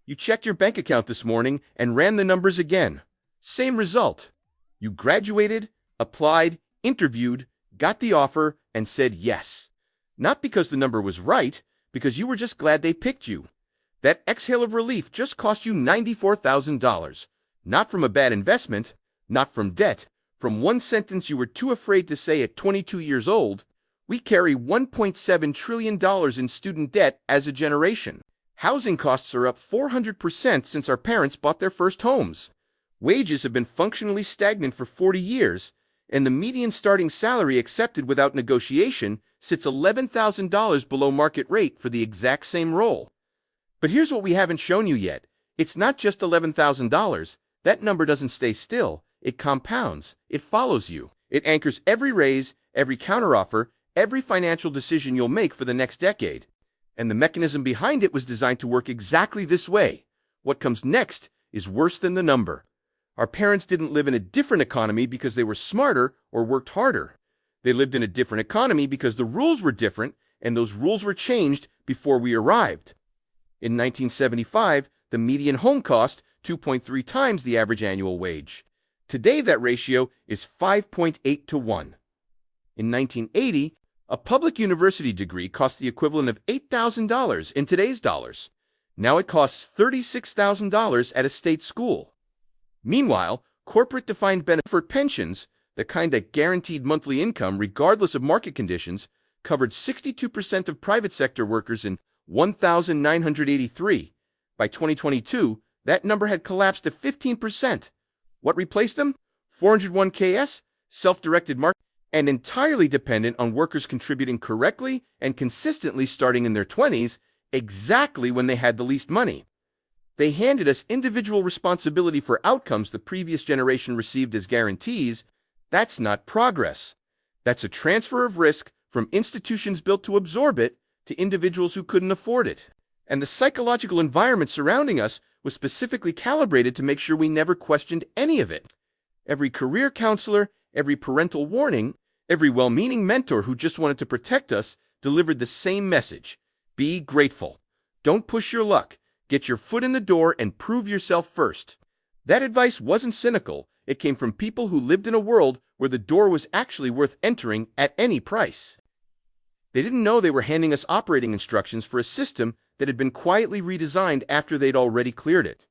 You checked your bank account this morning and ran the numbers again. Same result. You graduated, applied, interviewed, got the offer, and said yes. Not because the number was right, because you were just glad they picked you. That exhale of relief just cost you $94,000. Not from a bad investment, not from debt, from one sentence you were too afraid to say at 22 years old. We carry $1.7 trillion in student debt as a generation. Housing costs are up 400% since our parents bought their first homes. Wages have been functionally stagnant for 40 years, and the median starting salary accepted without negotiation sits $11,000 below market rate for the exact same role. But here's what we haven't shown you yet. It's not just $11,000. That number doesn't stay still. It compounds. It follows you. It anchors every raise, every counteroffer, every financial decision you'll make for the next decade. And the mechanism behind it was designed to work exactly this way. What comes next is worse than the number. Our parents didn't live in a different economy because they were smarter or worked harder. They lived in a different economy because the rules were different, and those rules were changed before we arrived. In 1975, the median home cost 2.3 times the average annual wage. Today, that ratio is 5.8 to 1. In 1980, a public university degree cost the equivalent of $8,000 in today's dollars. Now it costs $36,000 at a state school. Meanwhile, corporate-defined benefit pensions, the kind that guaranteed monthly income regardless of market conditions, covered 62% of private sector workers in 1,983. By 2022, that number had collapsed to 15%. What replaced them? 401ks, self-directed market, and entirely dependent on workers contributing correctly and consistently starting in their 20s, exactly when they had the least money. They handed us individual responsibility for outcomes the previous generation received as guarantees. That's not progress. That's a transfer of risk from institutions built to absorb it to individuals who couldn't afford it. And the psychological environment surrounding us was specifically calibrated to make sure we never questioned any of it. Every career counselor, every parental warning, every well-meaning mentor who just wanted to protect us delivered the same message. Be grateful. Don't push your luck. Get your foot in the door and prove yourself first. That advice wasn't cynical. It came from people who lived in a world where the door was actually worth entering at any price. They didn't know they were handing us operating instructions for a system that had been quietly redesigned after they'd already cleared it.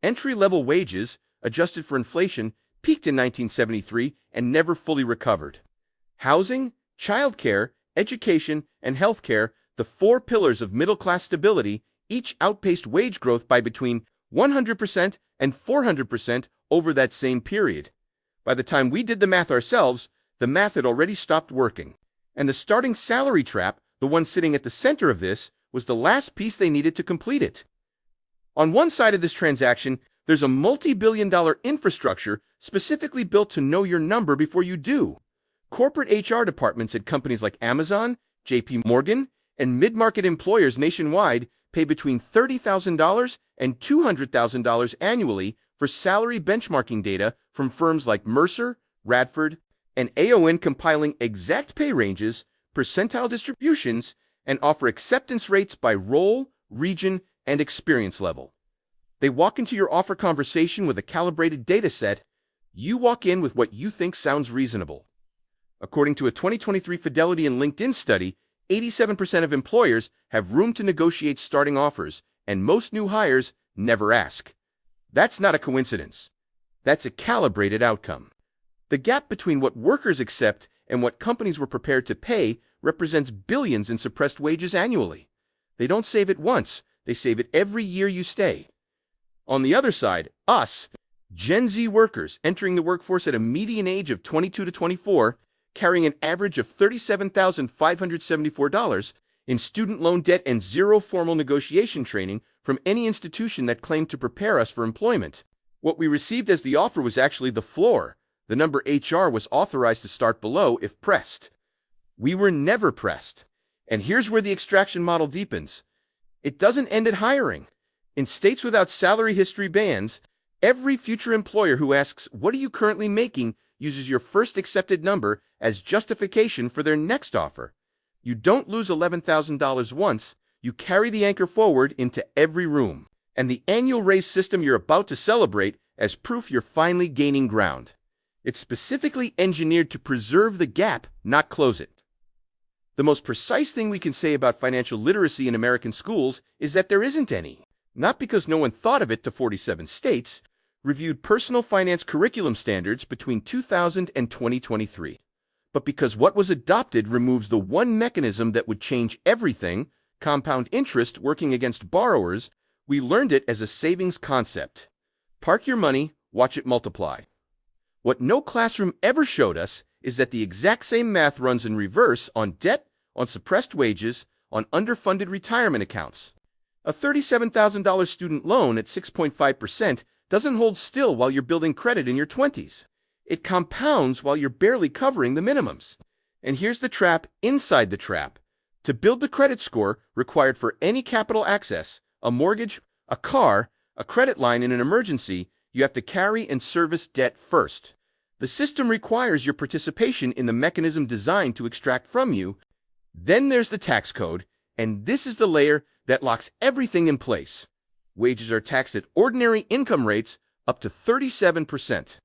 Entry-level wages, adjusted for inflation, peaked in 1973 and never fully recovered. Housing, childcare, education, and healthcare, the four pillars of middle-class stability, each outpaced wage growth by between 100% and 400% over that same period. By the time we did the math ourselves, the math had already stopped working. And the starting salary trap, the one sitting at the center of this, was the last piece they needed to complete it. On one side of this transaction, there's a multi-billion-dollar infrastructure specifically built to know your number before you do. Corporate HR departments at companies like Amazon, JP Morgan, and mid-market employers nationwide pay between $30,000 and $200,000 annually for salary benchmarking data from firms like Mercer, Radford, and AON, compiling exact pay ranges, percentile distributions, and offer acceptance rates by role, region, and experience level. They walk into your offer conversation with a calibrated data set. You walk in with what you think sounds reasonable. According to a 2023 Fidelity and LinkedIn study, 87% of employers have room to negotiate starting offers, and most new hires never ask. That's not a coincidence. That's a calibrated outcome. The gap between what workers accept and what companies were prepared to pay represents billions in suppressed wages annually. They don't save it once, they save it every year you stay. On the other side, us, Gen Z workers entering the workforce at a median age of 22 to 24, carrying an average of $37,574 in student loan debt and zero formal negotiation training from any institution that claimed to prepare us for employment. What we received as the offer was actually the floor. The number HR was authorized to start below if pressed. We were never pressed. And here's where the extraction model deepens. It doesn't end at hiring. In states without salary history bans, every future employer who asks, "What are you currently making?" uses your first accepted number as justification for their next offer. You don't lose $11,000 once, you carry the anchor forward into every room. and the annual raise system you're about to celebrate as proof you're finally gaining ground. It's specifically engineered to preserve the gap, not close it. The most precise thing we can say about financial literacy in American schools is that there isn't any. Not because no one thought of it to 47 states, reviewed personal finance curriculum standards between 2000 and 2023, but because what was adopted removes the one mechanism that would change everything, compound interest working against borrowers. We learned it as a savings concept. Park your money, watch it multiply. What no classroom ever showed us is that the exact same math runs in reverse on debt, on suppressed wages, on underfunded retirement accounts. A $37,000 student loan at 6.5% doesn't hold still while you're building credit in your 20s. It compounds while you're barely covering the minimums. And here's the trap inside the trap. To build the credit score required for any capital access, a mortgage, a car, a credit line in an emergency, you have to carry and service debt first. The system requires your participation in the mechanism designed to extract from you. Then there's the tax code, and this is the layer that locks everything in place. Wages are taxed at ordinary income rates up to 37%.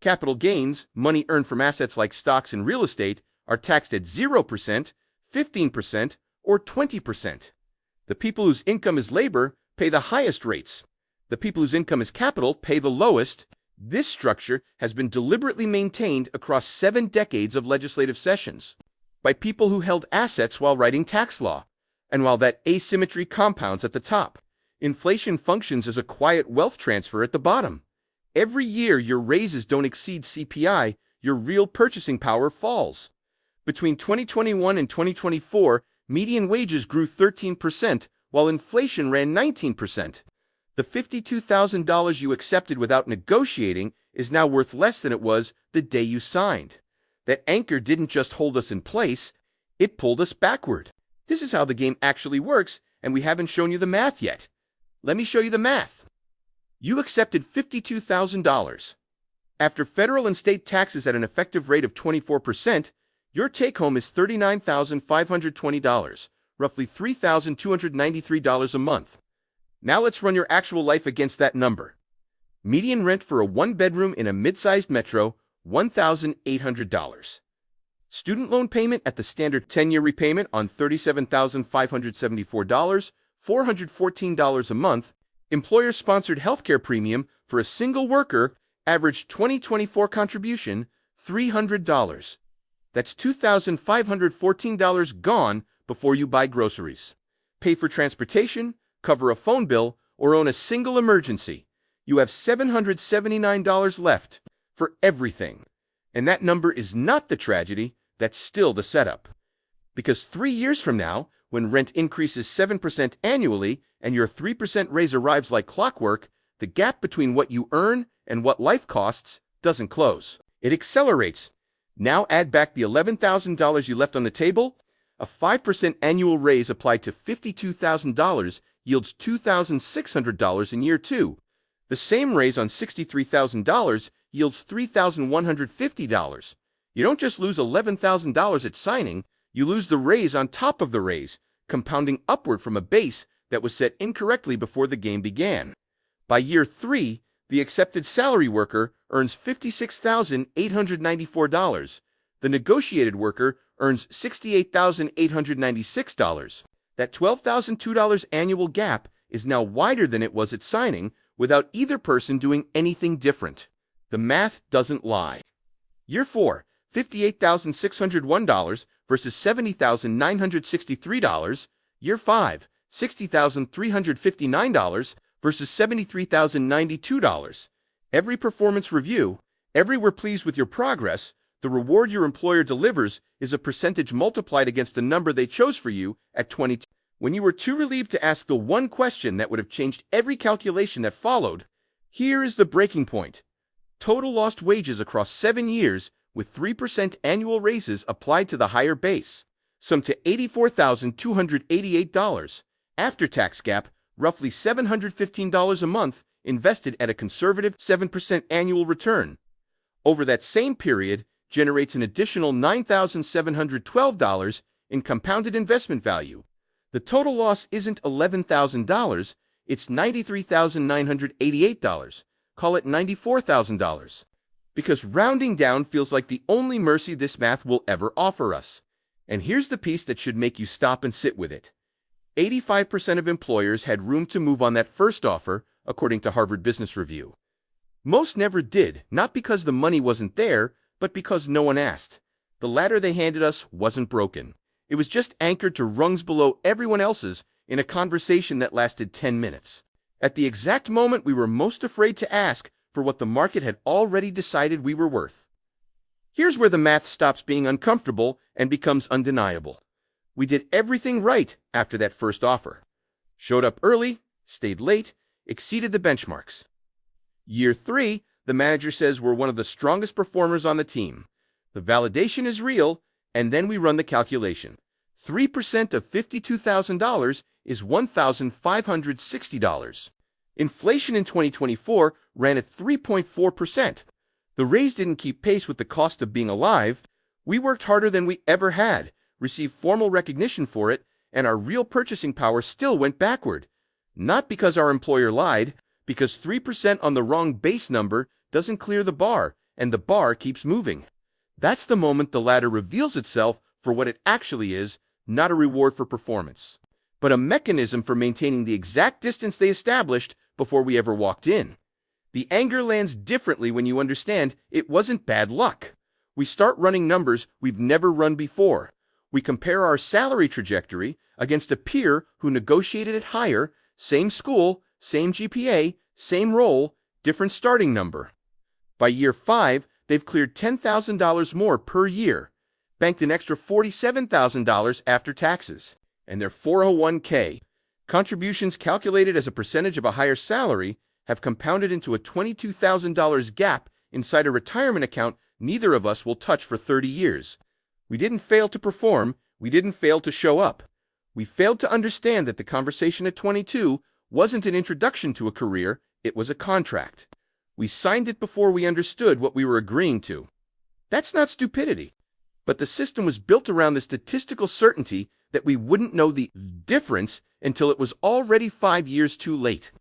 Capital gains, money earned from assets like stocks and real estate, are taxed at 0%, 15%, or 20%. The people whose income is labor pay the highest rates. The people whose income is capital pay the lowest. This structure has been deliberately maintained across 7 decades of legislative sessions by people who held assets while writing tax law. And while that asymmetry compounds at the top, inflation functions as a quiet wealth transfer at the bottom. Every year your raises don't exceed CPI, your real purchasing power falls. Between 2021 and 2024, median wages grew 13%, while inflation ran 19%. The $52,000 you accepted without negotiating is now worth less than it was the day you signed. That anchor didn't just hold us in place, it pulled us backward. This is how the game actually works, and we haven't shown you the math yet. Let me show you the math. You accepted $52,000. After federal and state taxes at an effective rate of 24%, your take-home is $39,520, roughly $3,293 a month. Now let's run your actual life against that number. Median rent for a one-bedroom in a mid-sized metro, $1,800. Student loan payment at the standard 10-year repayment on $37,574, $414 a month. Employer-sponsored healthcare premium for a single worker, average 2024 contribution, $300. That's $2,514 gone before you buy groceries. Pay for transportation, cover a phone bill, or own a single emergency. You have $779 left for everything. And that number is not the tragedy, that's still the setup. Because 3 years from now, when rent increases 7% annually and your 3% raise arrives like clockwork, the gap between what you earn and what life costs doesn't close. It accelerates. Now add back the $11,000 you left on the table. A 5% annual raise applied to $52,000 yields $2,600 in year 2. The same raise on $63,000 yields $3,150. You don't just lose $11,000 at signing, you lose the raise on top of the raise, compounding upward from a base that was set incorrectly before the game began. By year 3, the accepted salary worker earns $56,894. The negotiated worker earns $68,896. That $12,002 annual gap is now wider than it was at signing without either person doing anything different. The math doesn't lie. Year 4, $58,601 versus $70,963. Year 5, $60,359 versus $73,092. Every performance review, every we're pleased with your progress, the reward your employer delivers is a percentage multiplied against the number they chose for you at 22. When you were too relieved to ask the one question that would have changed every calculation that followed, here is the breaking point. Total lost wages across 7 years with 3% annual raises applied to the higher base, sum to $84,288. After-tax gap, roughly $715 a month invested at a conservative 7% annual return. Over that same period, generates an additional $9,712 in compounded investment value. The total loss isn't $11,000, It's $93,988. Call it $94,000. Because rounding down feels like the only mercy this math will ever offer us. And here's the piece that should make you stop and sit with it. 85% of employers had room to move on that first offer, according to Harvard Business Review. Most never did, not because the money wasn't there, but because no one asked. The ladder they handed us wasn't broken. It was just anchored to rungs below everyone else's in a conversation that lasted 10 minutes. At the exact moment we were most afraid to ask for what the market had already decided we were worth. Here's where the math stops being uncomfortable and becomes undeniable. We did everything right after that first offer. Showed up early, stayed late, exceeded the benchmarks. Year 3, the manager says we're one of the strongest performers on the team. The validation is real, and then we run the calculation. 3% of $52,000 is $1,560. Inflation in 2024 ran at 3.4%. The raise didn't keep pace with the cost of being alive. We worked harder than we ever had, received formal recognition for it, and our real purchasing power still went backward. Not because our employer lied, because 3% on the wrong base number doesn't clear the bar, and the bar keeps moving. That's the moment the ladder reveals itself for what it actually is, not a reward for performance, but a mechanism for maintaining the exact distance they established before we ever walked in. The anger lands differently when you understand it wasn't bad luck. We start running numbers we've never run before. We compare our salary trajectory against a peer who negotiated it higher, same school, same GPA, same role, different starting number. By year 5, they've cleared $10,000 more per year, banked an extra $47,000 after taxes, and their 401k contributions calculated as a percentage of a higher salary have compounded into a $22,000 gap inside a retirement account neither of us will touch for 30 years. We didn't fail to perform, we didn't fail to show up. We failed to understand that the conversation at 22 wasn't an introduction to a career, it was a contract. We signed it before we understood what we were agreeing to. That's not stupidity, but the system was built around the statistical certainty that we wouldn't know the difference until it was already 5 years too late.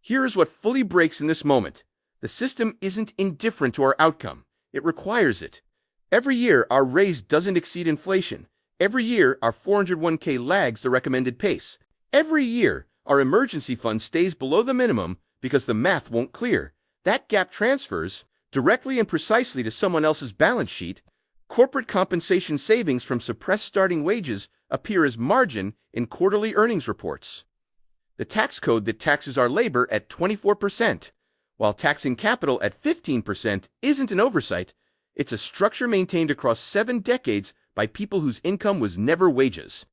Here is what fully breaks in this moment. The system isn't indifferent to our outcome. It requires it. Every year, our raise doesn't exceed inflation. Every year, our 401k lags the recommended pace. Every year, our emergency fund stays below the minimum because the math won't clear. That gap transfers directly and precisely to someone else's balance sheet. Corporate compensation savings from suppressed starting wages appear as margin in quarterly earnings reports. The tax code that taxes our labor at 24%, while taxing capital at 15%, isn't an oversight. It's a structure maintained across 7 decades by people whose income was never wages.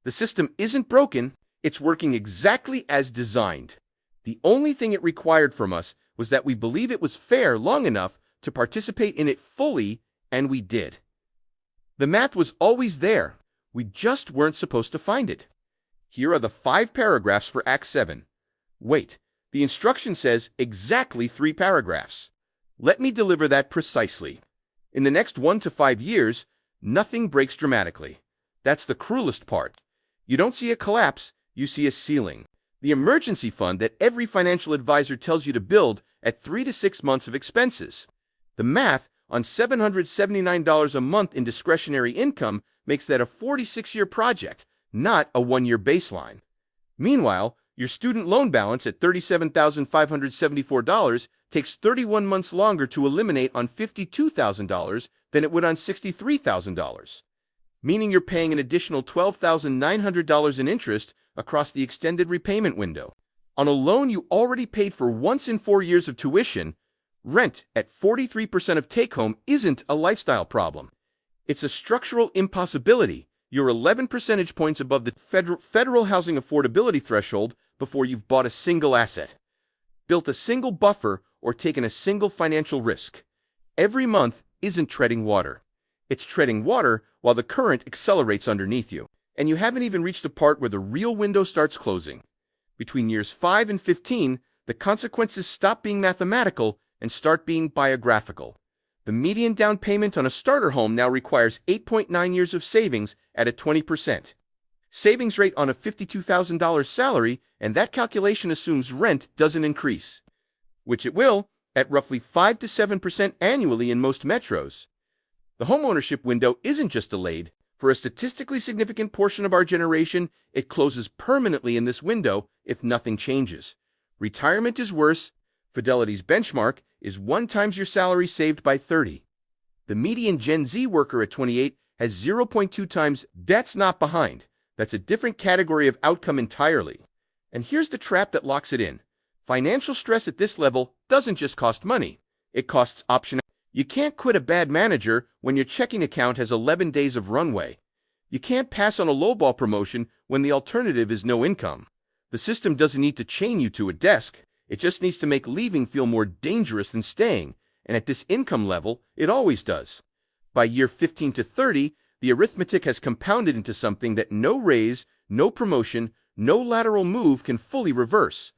The system isn't broken, it's working exactly as designed. The only thing it required from us was that we believe it was fair long enough to participate in it fully, and we did. The math was always there. We just weren't supposed to find it. Here are the 5 paragraphs for Act 7. Wait, the instruction says exactly 3 paragraphs. Let me deliver that precisely. In the next 1 to 5 years, nothing breaks dramatically. That's the cruelest part. You don't see a collapse, you see a ceiling. The emergency fund that every financial advisor tells you to build at 3 to 6 months of expenses. The math on $779 a month in discretionary income makes that a 46-year project, not a 1-year baseline. Meanwhile, your student loan balance at $37,574 takes 31 months longer to eliminate on $52,000 than it would on $63,000, meaning you're paying an additional $12,900 in interest across the extended repayment window. On a loan you already paid for once in 4 years of tuition, rent at 43% of take-home isn't a lifestyle problem. It's a structural impossibility. You're 11 percentage points above the federal housing affordability threshold before you've bought a single asset, built a single buffer, or taken a single financial risk. Every month isn't treading water. It's treading water while the current accelerates underneath you, and you haven't even reached the part where the real window starts closing. Between years 5 and 15, the consequences stop being mathematical and start being biographical. The median down payment on a starter home now requires 8.9 years of savings at a 20%. savings rate on a $52,000 salary, and that calculation assumes rent doesn't increase, which it will, at roughly 5 to 7% annually in most metros. The homeownership window isn't just delayed. For a statistically significant portion of our generation, it closes permanently in this window if nothing changes. Retirement is worse. Fidelity's benchmark is 1 times your salary saved by 30. The median Gen Z worker at 28 has 0.2 times. That's not behind. That's a different category of outcome entirely. And here's the trap that locks it in. Financial stress at this level doesn't just cost money. It costs option. You can't quit a bad manager when your checking account has 11 days of runway. You can't pass on a lowball promotion when the alternative is no income. The system doesn't need to chain you to a desk. It just needs to make leaving feel more dangerous than staying. And at this income level, it always does. By year 15 to 30, the arithmetic has compounded into something that no raise, no promotion, no lateral move can fully reverse.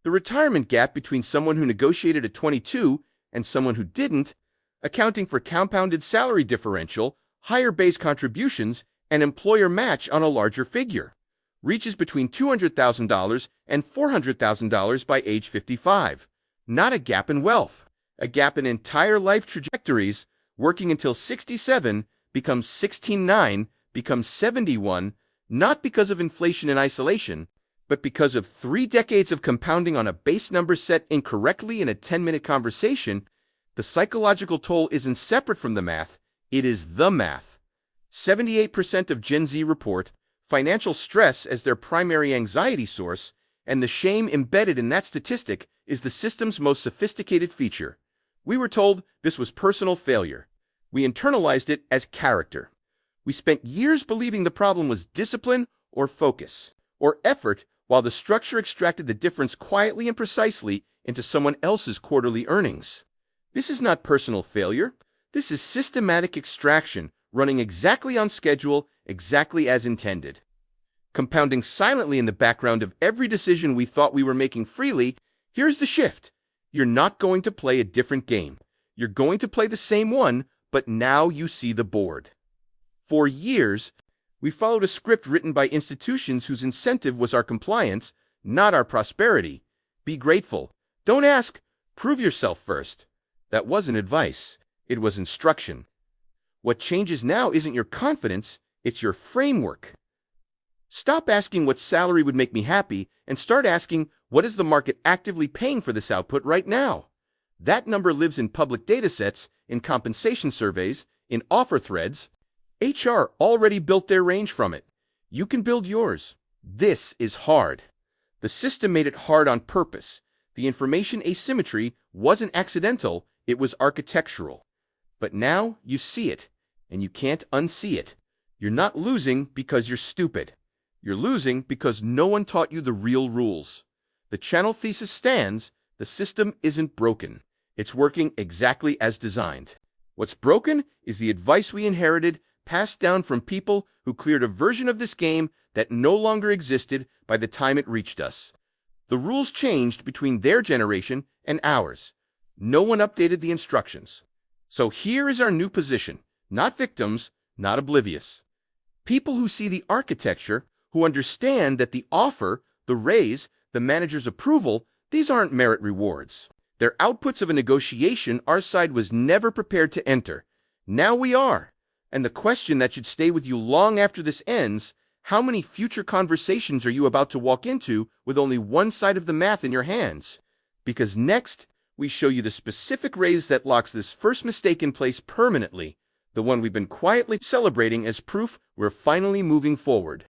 The retirement gap between someone who negotiated at 22 and someone who didn't, accounting for compounded salary differential, higher base contributions, and employer match on a larger figure, reaches between $200,000 and $400,000 by age 55. Not a gap in wealth, a gap in entire life trajectories. Working until 67 becomes 16.9, becomes 71, not because of inflation in isolation, but because of 3 decades of compounding on a base number set incorrectly in a 10-minute conversation. The psychological toll isn't separate from the math, it is the math. 78% of Gen Z report financial stress as their primary anxiety source, and the shame embedded in that statistic is the system's most sophisticated feature. We were told this was personal failure. We internalized it as character. We spent years believing the problem was discipline or focus or effort, while the structure extracted the difference quietly and precisely into someone else's quarterly earnings. This is not personal failure. This is systematic extraction, running exactly on schedule, exactly as intended. Compounding silently in the background of every decision we thought we were making freely, here's the shift. You're not going to play a different game. You're going to play the same one, but now you see the board. For years, we followed a script written by institutions whose incentive was our compliance, not our prosperity. Be grateful. Don't ask. Prove yourself first. That wasn't advice. It was instruction. What changes now isn't your confidence, it's your framework. Stop asking what salary would make me happy and start asking, what is the market actively paying for this output right now? That number lives in public datasets, in compensation surveys, in offer threads. HR already built their range from it. You can build yours. This is hard. The system made it hard on purpose. The information asymmetry wasn't accidental, it was architectural. But now you see it, and you can't unsee it. You're not losing because you're stupid. You're losing because no one taught you the real rules. The channel thesis stands, the system isn't broken. It's working exactly as designed. What's broken is the advice we inherited, passed down from people who cleared a version of this game that no longer existed by the time it reached us. The rules changed between their generation and ours. No one updated the instructions. So here is our new position. Not victims, not oblivious. People who see the architecture, who understand that the offer, the raise, the manager's approval, these aren't merit rewards. They're outputs of a negotiation our side was never prepared to enter. Now we are. And the question that should stay with you long after this ends, how many future conversations are you about to walk into with only one side of the math in your hands? Because next, we show you the specific raise that locks this first mistake in place permanently, the one we've been quietly celebrating as proof we're finally moving forward.